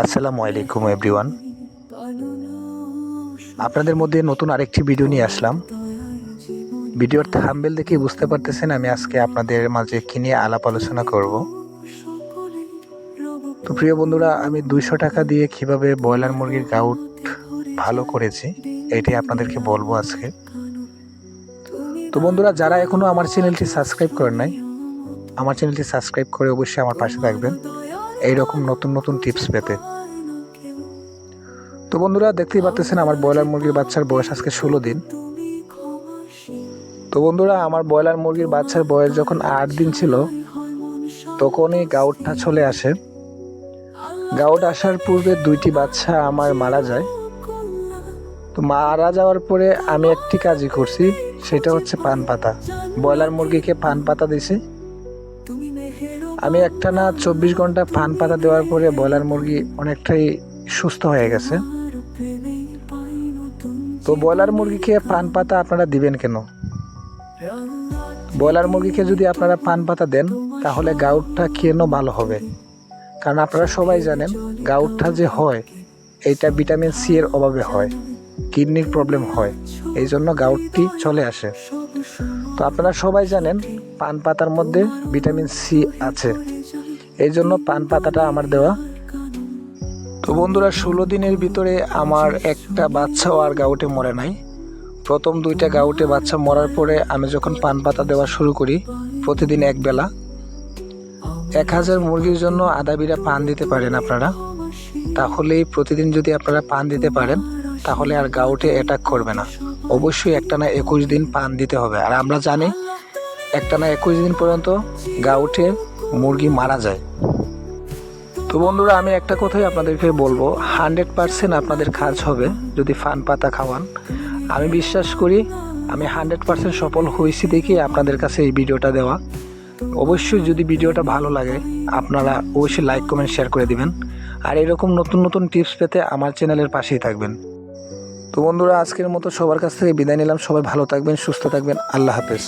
আসসালামু আলাইকুম এভরিওয়ান। আপনাদের মধ্যে নতুন আরেকটি ভিডিও নিয়ে আসলাম। ভিডিওর থাম্বনেল দেখে বুঝতে পারতেছেন আমি আজকে আপনাদের মাঝে কি নিয়ে আলাপ আলোচনা করব। তো প্রিয় বন্ধুরা, আমি 200 টাকা দিয়ে কিভাবে ব্রয়লার মুরগির গাউট ভালো করেছি এটাই আপনাদেরকে বলবো আজকে। তো বন্ধুরা, যারা এখনও আমার চ্যানেলটি সাবস্ক্রাইব করেন নাই, আমার চ্যানেলটি সাবস্ক্রাইব করে অবশ্যই আমার পাশে থাকবেন এইরকম নতুন নতুন টিপস পেতে। তো বন্ধুরা, দেখতেই পাচ্ছেন আমার ব্রয়লার মুরগির বাচ্চার বয়স আজকে 16 দিন। তো বন্ধুরা, আমার ব্রয়লার মুরগির বাচ্চার বয়স যখন 8 দিন ছিল তখনই গাউটটা চলে আসে। গাউট আসার পূর্বে 2টি বাচ্চা আমার মারা যায়। তো মারা যাওয়ার পরে আমি একটি কাজই করছি, সেটা হচ্ছে পান পাতা। ব্রয়লার মুরগিকে পান পাতা দিছি। আমি একটানা 24 ঘন্টা পান পাতা দেওয়ার পরে ব্রয়লার মুরগি অনেকটাই সুস্থ হয়ে গেছে। তো ব্রয়লার মুরগিকে পান পাতা আপনারা দিবেন কেন? ব্রয়লার মুরগিকে যদি আপনারা পান পাতা দেন তাহলে গাউটটা কেন ভালো হবে? কারণ আপনারা সবাই জানেন গাউটটা যে হয় এইটা ভিটামিন সি এর অভাবে হয়, কিডনির প্রবলেম হয়, এই জন্য গাউটটি চলে আসে। তো আপনারা সবাই জানেন পান পাতার মধ্যে ভিটামিন সি আছে, এই জন্য পান পাতাটা আমার দেওয়া। তো বন্ধুরা, 16 দিনের ভিতরে আমার একটা বাচ্চাও আর গাউটে মরে নাই। প্রথম 2টা গাউটে বাচ্চা মরার পরে আমি যখন পান পাতা দেওয়া শুরু করি, প্রতিদিন এক বেলা 1000 মুরগির জন্য আধা বিড়া পান দিতে পারেন আপনারা। তাহলেই প্রতিদিন যদি আপনারা পান দিতে পারেন তাহলে আর গাউটে অ্যাটাক করবে না। অবশ্যই একটানা 21 দিন পান দিতে হবে। আর আমরা জানি একটানা 21 দিন পর্যন্ত গাউটে মুরগি মারা যায়। তো বন্ধুরা, আমি একটা কথাই আপনাদেরকে বলবো, 100% আপনাদের কাজ হবে যদি পান পাতা খাওয়ান। আমি বিশ্বাস করি আমি 100% সফল হয়েছি দেখি আপনাদের কাছে এই ভিডিওটা দেওয়া। অবশ্যই যদি ভিডিওটা ভালো লাগে আপনারা অবশ্যই লাইক কমেন্ট শেয়ার করে দিবেন। আর এরকম নতুন নতুন টিপস পেতে আমার চ্যানেলের পাশেই থাকবেন। তো বন্ধুরা, আজকের মতো সবার কাছ থেকে বিদায় নিলাম। সবাই ভালো থাকবেন, সুস্থ থাকবেন। আল্লাহ হাফেজ।